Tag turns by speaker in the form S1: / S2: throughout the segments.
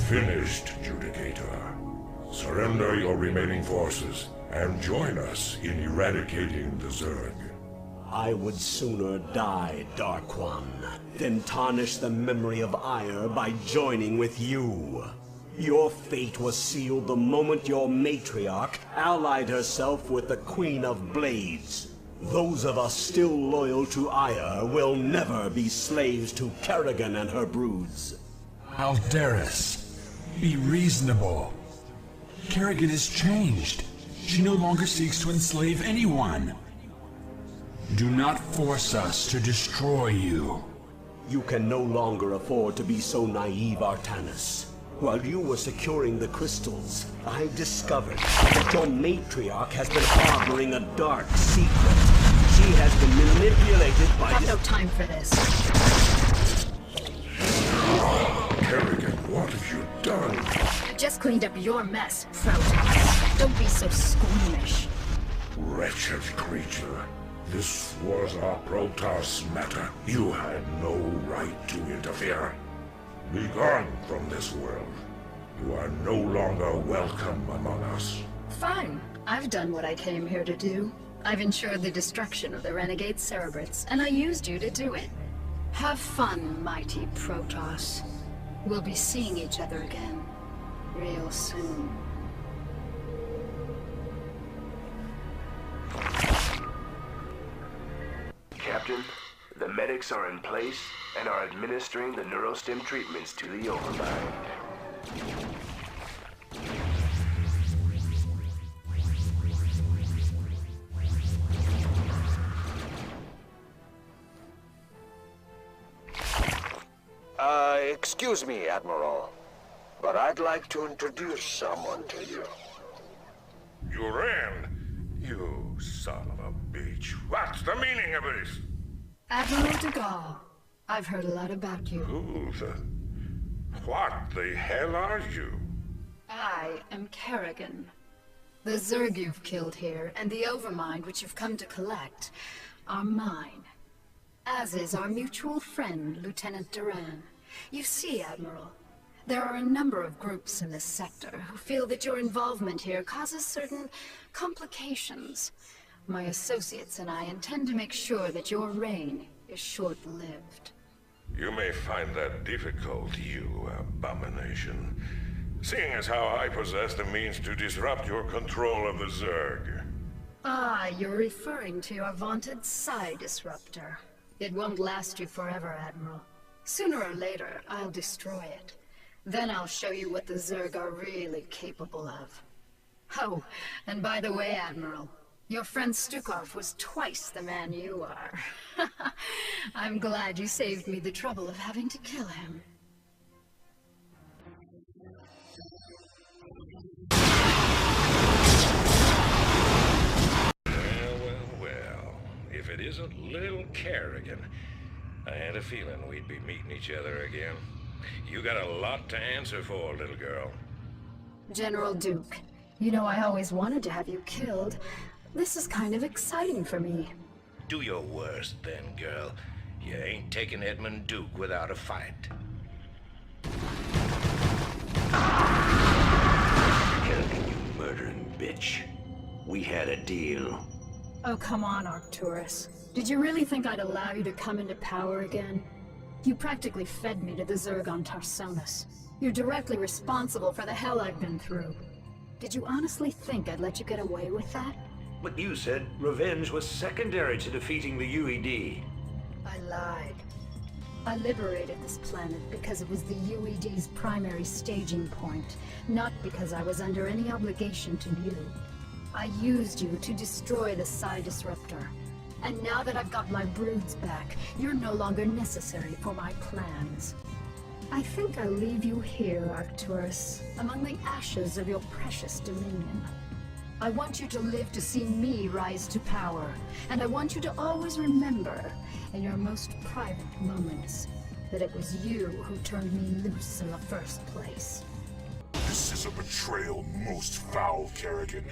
S1: finished, Judicator. Surrender your remaining forces and join us in eradicating the Zerg.
S2: I would sooner die, Dark One, than tarnish the memory of Ire by joining with you. Your fate was sealed the moment your matriarch allied herself with the Queen of Blades. Those of us still loyal to Ire will never be slaves to Kerrigan and her broods.
S3: Aldaris, be reasonable. Kerrigan has changed. She no longer seeks to enslave anyone. Do not force us to destroy you.
S2: You can no longer afford to be so naive, Artanis. While you were securing the crystals, I discovered that your matriarch has been harboring a dark secret. She has been manipulated by
S4: I have no time for this.
S1: Kerrigan, what have you done?
S4: I just cleaned up your mess, Protoss. Don't be so squeamish.
S1: Wretched creature. This was our Protoss matter. You had no right to interfere. Be gone from this world. You are no longer welcome among us.
S4: Fine. I've done what I came here to do. I've ensured the destruction of the renegade Cerebrits, and I used you to do it. Have fun, mighty Protoss. We'll be seeing each other again, real soon.
S5: Captain, the medics are in place and are administering the neurostim treatments to the overmind.
S6: Excuse me, Admiral, but I'd like to introduce someone to you.
S1: You ran? You son of a bitch. What's the meaning of this?
S4: Admiral de Gaulle, I've heard a lot about you.
S1: What the hell are you?
S4: I am Kerrigan. The Zerg you've killed here, and the Overmind which you've come to collect, are mine. As is our mutual friend, Lieutenant Duran. You see, Admiral, there are a number of groups in this sector who feel that your involvement here causes certain complications. My associates and I intend to make sure that your reign is short-lived.
S1: You may find that difficult, you abomination. Seeing as how I possess the means to disrupt your control of the Zerg.
S4: Ah, you're referring to your vaunted Psi Disruptor. It won't last you forever, Admiral. Sooner or later, I'll destroy it. Then I'll show you what the Zerg are really capable of. Oh, and by the way, Admiral, your friend Stukov was twice the man you are. I'm glad you saved me the trouble of having to kill him.
S1: Well. If it isn't little Kerrigan, I had a feeling we'd be meeting each other again. You got a lot to answer for, little girl.
S4: General Duke, you know I always wanted to have you killed. This is kind of exciting for me.
S7: Do your worst then, girl. You ain't taking Edmund Duke without a fight.
S8: Kerrigan, you murdering bitch. We had a deal.
S4: Oh, come on, Arcturus. Did you really think I'd allow you to come into power again? You practically fed me to the Zerg on Tarsonis. You're directly responsible for the hell I've been through. Did you honestly think I'd let you get away with that?
S8: But you said revenge was secondary to defeating the UED.
S4: I lied. I liberated this planet because it was the UED's primary staging point, not because I was under any obligation to you. I used you to destroy the Psi Disruptor. And now that I've got my broods back, you're no longer necessary for my plans. I think I'll leave you here, Arcturus, among the ashes of your precious dominion. I want you to live to see me rise to power, and I want you to always remember, in your most private moments, that it was you who turned me loose in the first place.
S1: This is a betrayal most foul, Kerrigan.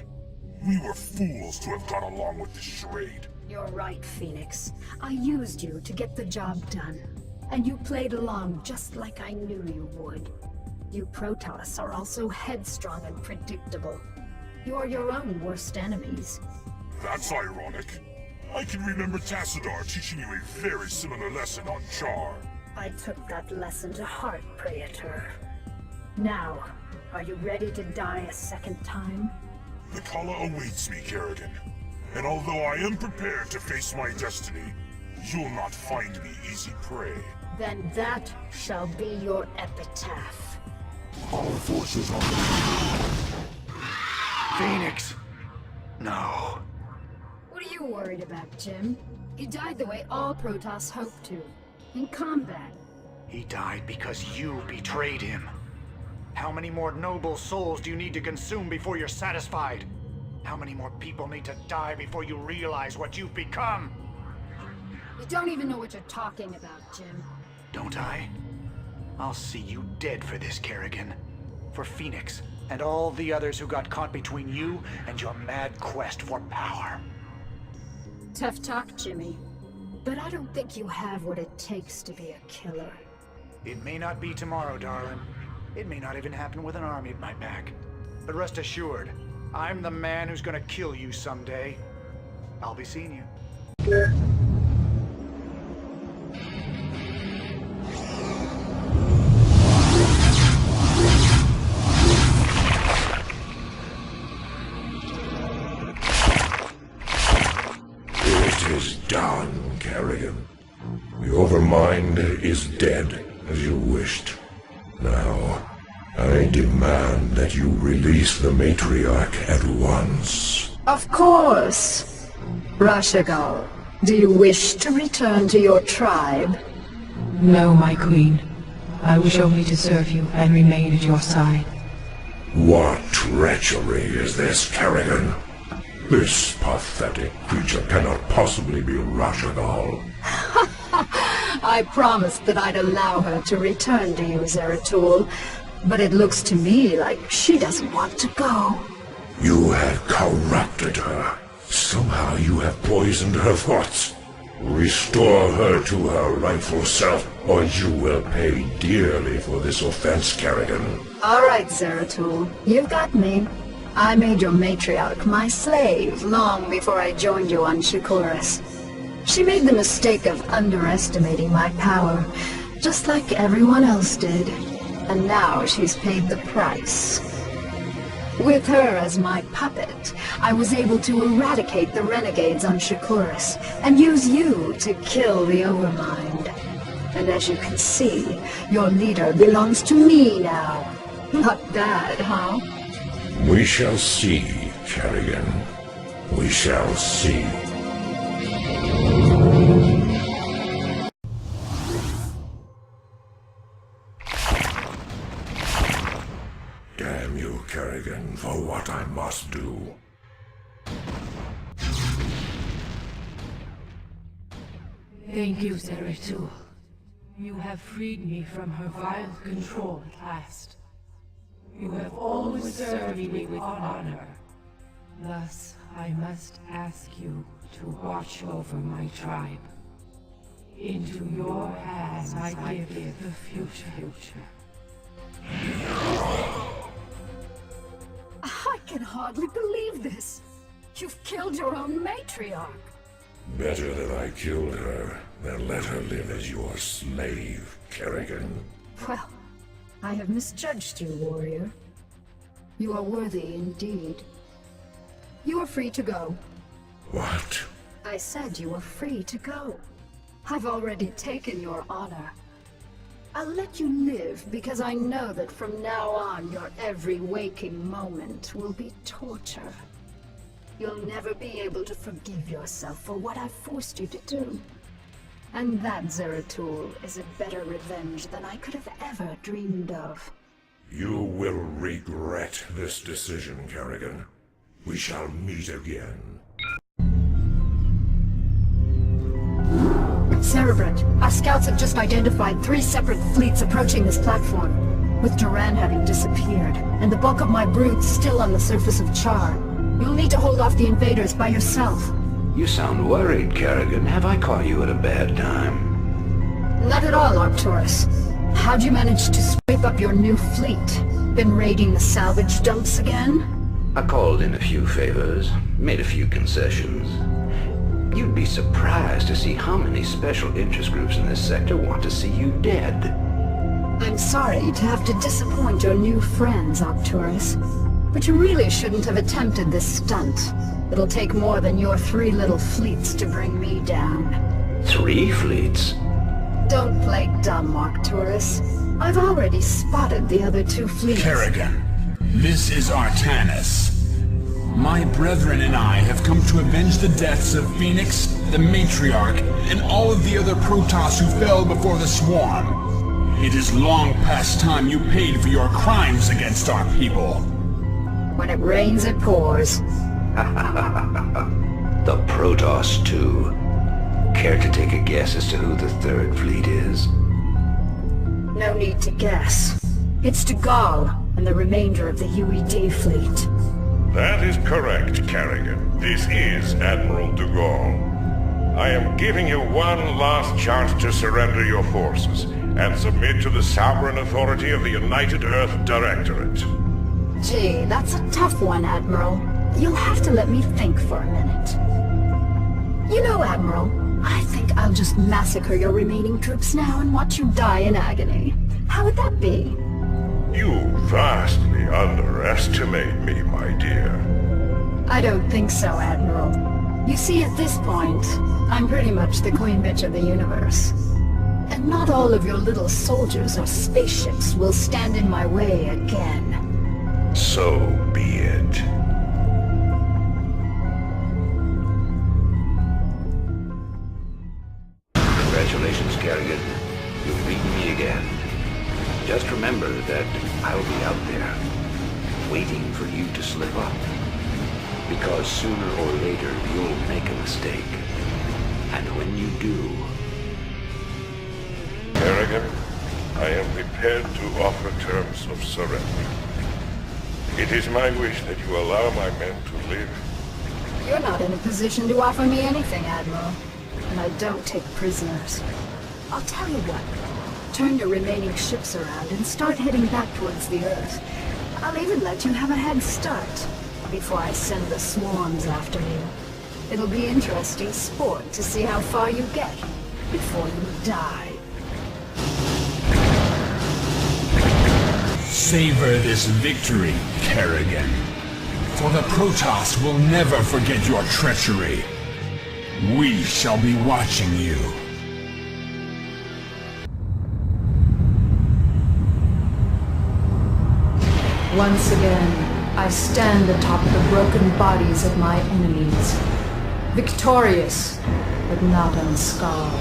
S1: We were fools to have gone along with this charade.
S4: You're right, Phoenix. I used you to get the job done. And you played along just like I knew you would. You Protoss are also headstrong and predictable. You're your own worst enemies.
S1: That's ironic. I can remember Tassadar teaching you a very similar lesson on Char.
S4: I took that lesson to heart, Praetor. Now, are you ready to die a second time?
S1: The Kala awaits me, Kerrigan. And although I am prepared to face my destiny, you'll not find me easy prey.
S4: Then that shall be your epitaph.
S1: Our forces are...
S9: Phoenix! No.
S4: What are you worried about, Jim? He died the way all Protoss hoped to. In combat.
S9: He died because you betrayed him. How many more noble souls do you need to consume before you're satisfied? How many more people need to die before you realize what you've become?
S4: You don't even know what you're talking about, Jim.
S9: Don't I? I'll see you dead for this, Kerrigan. For Phoenix, and all the others who got caught between you and your mad quest for power.
S4: Tough talk, Jimmy. But I don't think you have what it takes to be a killer.
S9: It may not be tomorrow, darling. It may not even happen with an army at my back. But rest assured, I'm the man who's gonna kill you someday. I'll be seeing you.
S1: It is done, Kerrigan. The Overmind is dead, as you wished. Now, I demand that you release the Matriarch at once.
S4: Of course. Rashagal, do you wish to return to your tribe?
S10: No, my queen. I wish only to serve you and remain at your side.
S1: What treachery is this, Kerrigan? This pathetic creature cannot possibly be Rashagal.
S4: I promised that I'd allow her to return to you, Zeratul, but it looks to me like she doesn't want to go.
S1: You have corrupted her. Somehow you have poisoned her thoughts. Restore her to her rightful self, or you will pay dearly for this offense, Kerrigan.
S4: All right, Zeratul, you've got me. I made your matriarch my slave long before I joined you on Shikuris. She made the mistake of underestimating my power, just like everyone else did. And now she's paid the price. With her as my puppet, I was able to eradicate the renegades on Shikuris, and use you to kill the Overmind. And as you can see, your leader belongs to me now. Not bad, huh?
S1: We shall see, Kerrigan. We shall see. Damn you, Kerrigan, for what I must do.
S10: Thank you, Zeratul. You have freed me from her vile control at last. You have always served me with honor. Thus, I must ask you to watch over my tribe. Into your hands I give the future.
S4: I can hardly believe this. You've killed your own matriarch.
S1: Better that I killed her than let her live as your slave, Kerrigan.
S4: Well, I have misjudged you, warrior. You are worthy indeed. You are free to go.
S1: What?
S4: I said you were free to go. I've already taken your honor. I'll let you live because I know that from now on your every waking moment will be torture. You'll never be able to forgive yourself for what I've forced you to do. And that, Zeratul, is a better revenge than I could have ever dreamed of.
S1: You will regret this decision, Kerrigan. We shall meet again.
S4: Cerebrant, our scouts have just identified 3 separate fleets approaching this platform, with Duran having disappeared, and the bulk of my broods still on the surface of Char. You'll need to hold off the invaders by yourself.
S8: You sound worried, Kerrigan. Have I caught you at a bad time?
S4: Not at all, Arcturus. How'd you manage to scrape up your new fleet? Been raiding the salvage dumps again?
S8: I called in a few favors, made a few concessions. You'd be surprised to see how many special interest groups in this sector want to see you dead.
S4: I'm sorry to have to disappoint your new friends, Arcturus. But you really shouldn't have attempted this stunt. It'll take more than your 3 little fleets to bring me down.
S8: 3 fleets?
S4: Don't play dumb, Arcturus. I've already spotted the other 2 fleets.
S3: Kerrigan, this is Artanis. My brethren and I have come to avenge the deaths of Phoenix, the Matriarch, and all of the other Protoss who fell before the Swarm. It is long past time you paid for your crimes against our people.
S4: When it rains, it pours.
S8: The Protoss, too. Care to take a guess as to who the 3rd fleet is?
S4: No need to guess. It's Dugall and the remainder of the UED fleet.
S1: That is correct, Kerrigan. This is Admiral Dugall. I am giving you one last chance to surrender your forces and submit to the sovereign authority of the United Earth Directorate.
S4: Gee, that's a tough one, Admiral. You'll have to let me think for a minute. You know, Admiral, I think I'll just massacre your remaining troops now and watch you die in agony. How would that be?
S1: You vastly underestimate me, my dear.
S4: I don't think so, Admiral. You see, at this point, I'm pretty much the queen bitch of the universe. And not all of your little soldiers or spaceships will stand in my way again.
S1: So be it.
S8: Congratulations, Kerrigan. You've beaten me again. Just remember that I'll be out there, waiting for you to slip up. Because sooner or later, you'll make a mistake. And when you do...
S1: Kerrigan, I am prepared to offer terms of surrender. It is my wish that you allow my men to live.
S4: You're not in a position to offer me anything, Admiral. And I don't take prisoners. I'll tell you what. Turn your remaining ships around and start heading back towards the Earth. I'll even let you have a head start before I send the swarms after you. It'll be interesting sport to see how far you get before you die.
S3: Savor this victory, Kerrigan. For the Protoss will never forget your treachery. We shall be watching you.
S10: Once again, I stand atop the broken bodies of my enemies. Victorious, but not unscarred.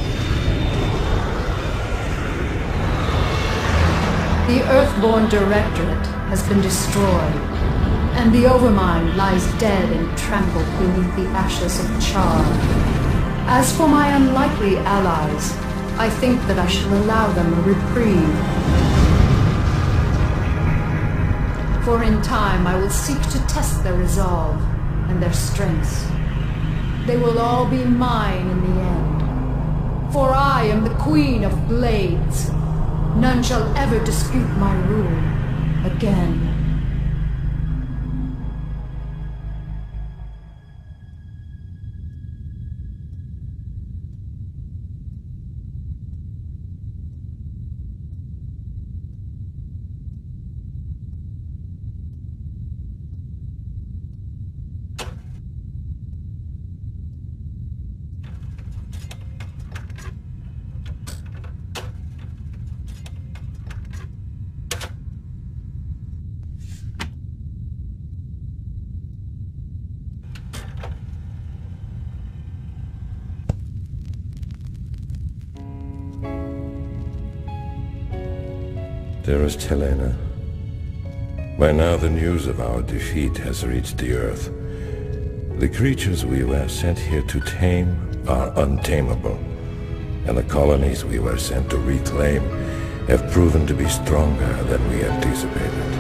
S10: The Earthborn Directorate has been destroyed, and the Overmind lies dead and trampled beneath the ashes of Char. As for my unlikely allies, I think that I shall allow them a reprieve. For in time I will seek to test their resolve and their strengths. They will all be mine in the end. For I am the Queen of Blades. None shall ever dispute my rule again.
S11: Dearest Helena, by now the news of our defeat has reached the Earth. The creatures we were sent here to tame are untamable, and the colonies we were sent to reclaim have proven to be stronger than we anticipated.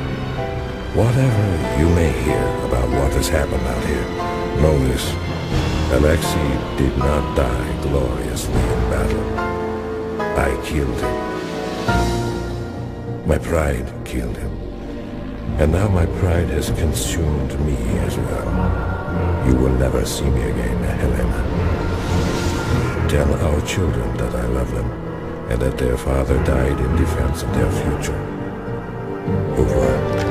S11: Whatever you may hear about what has happened out here, know this: Alexei did not die gloriously in battle. I killed him. My pride killed him. And now my pride has consumed me as well. You will never see me again, Helena. Tell our children that I love them, and that their father died in defense of their future. Over.